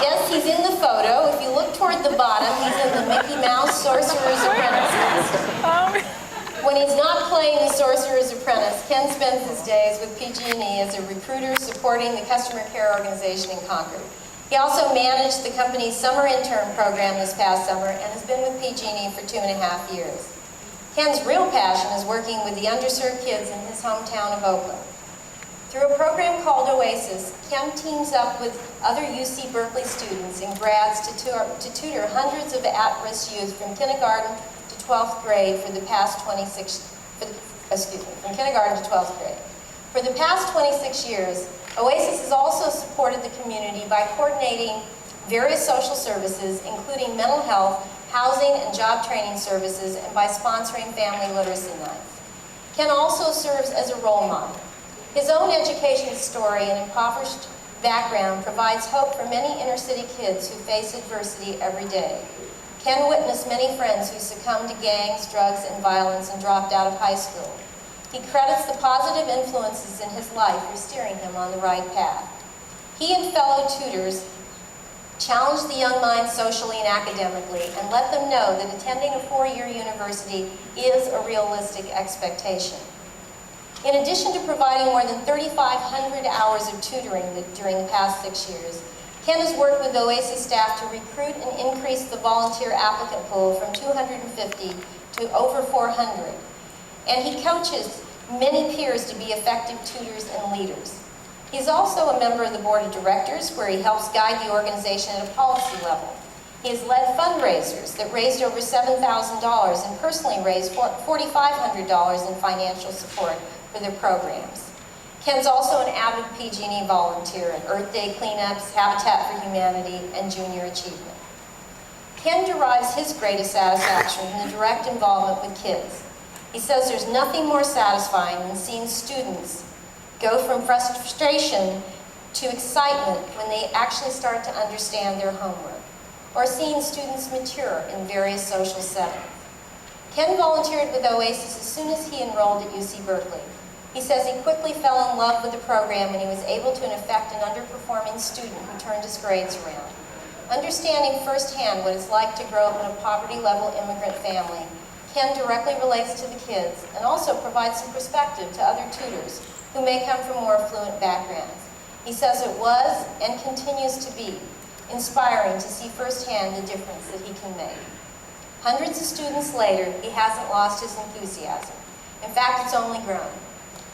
Yes, he's in the photo. If you look toward the bottom, he's in the Mickey Mouse Sorcerer's Apprentice. When he's not playing the Sorcerer's Apprentice, Ken spends his days with PG&E as a recruiter supporting the customer care organization in Concord. He also managed the company's summer intern program this past summer and has been with PG&E for 2.5 years. Ken's real passion is working with the underserved kids in his hometown of Oakland. Through a program called Oasis, Ken teams up with other UC Berkeley students and grads to tutor hundreds of at-risk youth from kindergarten to 12th grade for the past from kindergarten to 12th grade. For the past 26 years, Oasis has also supported the community by coordinating various social services, including mental health, housing and job training services, and by sponsoring family literacy nights. Ken also serves as a role model. His own education story and impoverished background provides hope for many inner-city kids who face adversity every day. Ken witnessed many friends who succumbed to gangs, drugs, and violence and dropped out of high school. He credits the positive influences in his life for steering him on the right path. He and fellow tutors challenge the young minds socially and academically and let them know that attending a 4-year university is a realistic expectation. In addition to providing more than 3,500 hours of tutoring during the past 6 years, Ken has worked with Oasis staff to recruit and increase the volunteer applicant pool from 250 to over 400. And he coaches many peers to be effective tutors and leaders. He's also a member of the board of directors, where he helps guide the organization at a policy level. He has led fundraisers that raised over $7,000 and personally raised $4,500 in financial support for their programs. Ken's also an avid PG&E volunteer at Earth Day cleanups, Habitat for Humanity, and Junior Achievement. Ken derives his greatest satisfaction from the direct involvement with kids. He says there's nothing more satisfying than seeing students go from frustration to excitement when they actually start to understand their homework, or seeing students mature in various social settings. Ken volunteered with Oasis as soon as he enrolled at UC Berkeley. He says he quickly fell in love with the program and he was able to affect an underperforming student who turned his grades around. Understanding firsthand what it's like to grow up in a poverty-level immigrant family, Ken directly relates to the kids and also provides some perspective to other tutors who may come from more affluent backgrounds. He says it was and continues to be inspiring to see firsthand the difference that he can make. Hundreds of students later, he hasn't lost his enthusiasm. In fact, it's only grown.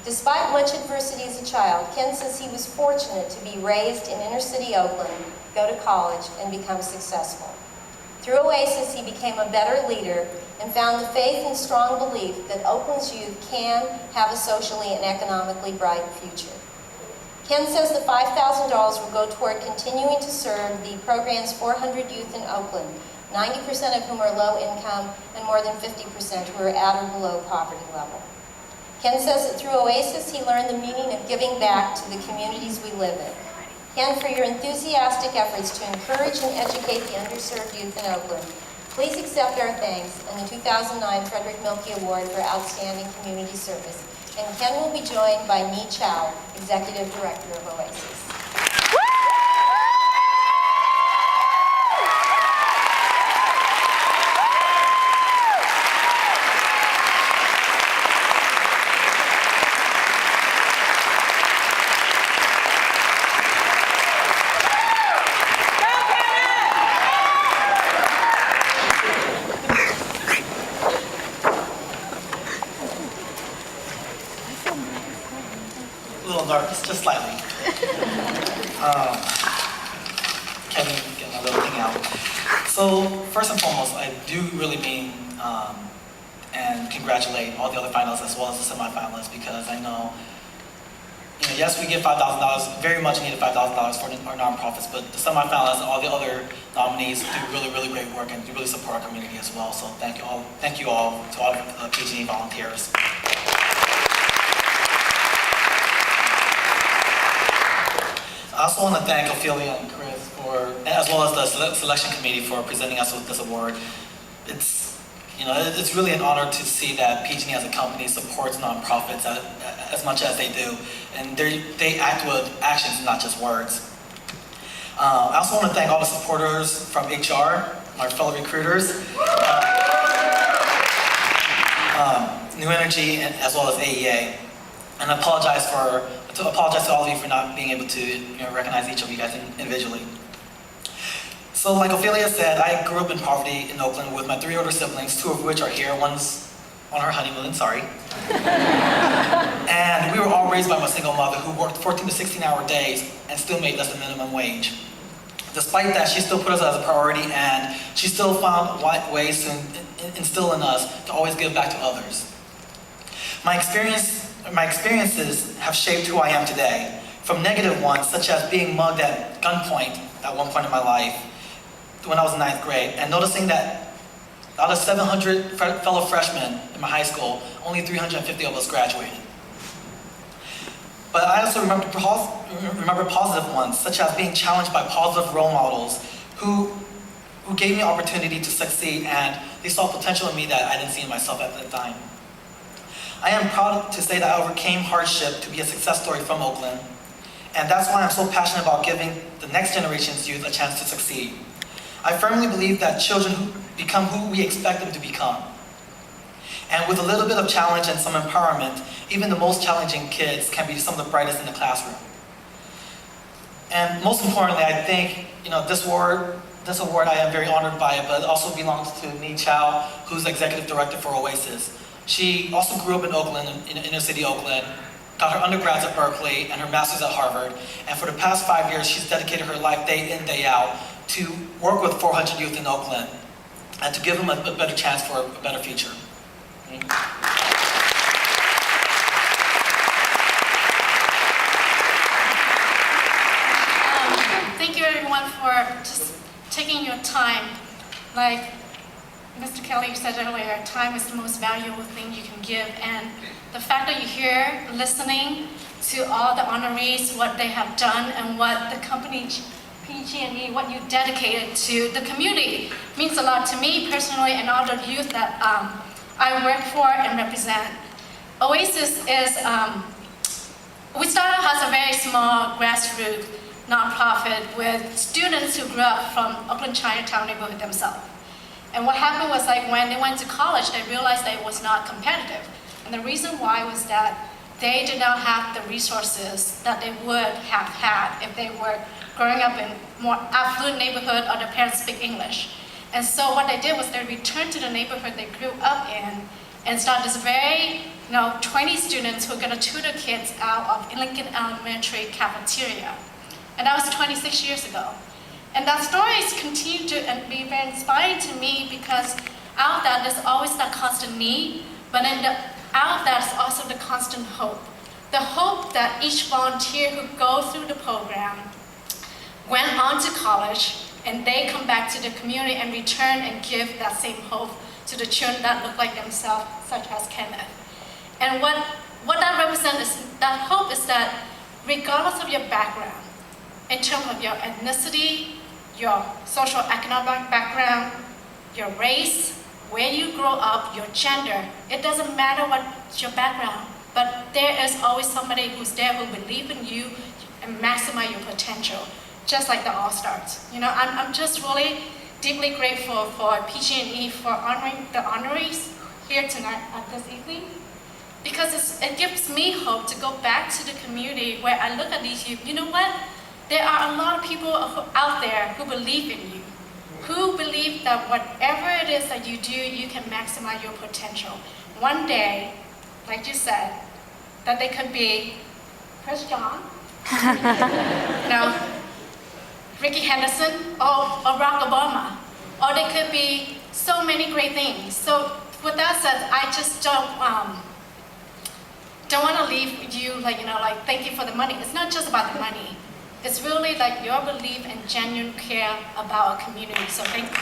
Despite much adversity as a child, Ken says he was fortunate to be raised in inner-city Oakland, go to college, and become successful. Through Oasis, he became a better leader and found the faith and strong belief that Oakland's youth can have a socially and economically bright future. Ken says the $5,000 will go toward continuing to serve the program's 400 youth in Oakland, 90% of whom are low income and more than 50% who are at or below poverty level. Ken says that through Oasis, he learned the meaning of giving back to the communities we live in. Ken, for your enthusiastic efforts to encourage and educate the underserved youth in Oakland, please accept our thanks and the 2009 Mielke Award for Outstanding Community Service. And Ken will be joined by Ni Chow, Executive Director of Oasis. Nervous, just slightly. Kevin, get my little thing out. So, first and foremost, I do really mean and congratulate all the other finalists as well as the semifinalists, because I know, yes, we get $5,000, very much needed $5,000 for our nonprofits, but the semifinalists and all the other nominees do really, really great work and do really support our community as well. So, thank you all to all the PG&E volunteers. I also want to thank Ophelia and Chris as well as the selection committee for presenting us with this award. It's really an honor to see that PG&E as a company supports nonprofits as much as they do, and they act with actions, not just words. I also want to thank all the supporters from HR, my fellow recruiters, New Energy, and as well as AEA. And apologize to all of you for not being able to recognize each of you guys individually. So like Ophelia said, I grew up in poverty in Oakland with my 3 older siblings, 2 of which are here. One's on her honeymoon, sorry. And we were all raised by my single mother who worked 14 to 16-hour days and still made less than minimum wage. Despite that, she still put us as a priority, and she still found ways to instill in us to always give back to others. My experiences have shaped who I am today, from negative ones, such as being mugged at gunpoint at one point in my life when I was in 9th grade, and noticing that out of 700 fellow freshmen in my high school, only 350 of us graduated. But I also remember positive ones, such as being challenged by positive role models who gave me opportunity to succeed, and they saw potential in me that I didn't see in myself at the time. I am proud to say that I overcame hardship to be a success story from Oakland, and that's why I'm so passionate about giving the next generation's youth a chance to succeed. I firmly believe that children become who we expect them to become. And with a little bit of challenge and some empowerment, even the most challenging kids can be some of the brightest in the classroom. And most importantly, I think this award I am very honored by, but it also belongs to Ni Chow, who's Executive Director for Oasis. She also grew up in Oakland, in inner city Oakland, got her undergrads at Berkeley and her master's at Harvard, and for the past 5 years, she's dedicated her life day in, day out to work with 400 youth in Oakland and to give them a better chance for a better future. Thank you everyone for just taking your time. Like Mr. Kelly said earlier, time is the most valuable thing you can give, and the fact that you're here listening to all the honorees, what they have done, and what the company PG&E, what you dedicated to the community means a lot to me personally and all the youth that I work for and represent. Oasis is, we started as a very small grassroots nonprofit with students who grew up from Oakland Chinatown neighborhood themselves. And what happened was when they went to college, they realized that it was not competitive. And the reason why was that they did not have the resources that they would have had if they were growing up in more affluent neighborhood or their parents speak English. And so what they did was they returned to the neighborhood they grew up in and started this very, 20 students who are going to tutor kids out of Lincoln Elementary cafeteria. And that was 26 years ago. And that stories continue to be very inspiring to me because out of that there's always that constant need, but out of that is also the constant hope. The hope that each volunteer who goes through the program went on to college and they come back to the community and return and give that same hope to the children that look like themselves, such as Kenneth. And what that represents is that hope is that regardless of your background, in terms of your ethnicity, your social economic background, your race, where you grow up, your gender, it doesn't matter what your background, but there is always somebody who's there who believes in you and maximize your potential, just like the All-Stars. I'm just really deeply grateful for PG&E for honoring the honorees here tonight at this evening, because it gives me hope to go back to the community where I look at these youth. You know what? There are a lot of people out there who believe in you, who believe that whatever it is that you do, you can maximize your potential. One day, like you said, that they could be Chris John, Ricky Henderson, or Barack Obama, or they could be so many great things. So with that said, I just don't want to leave you thank you for the money. It's not just about the money. It's really like your belief and genuine care about our community. So thank you.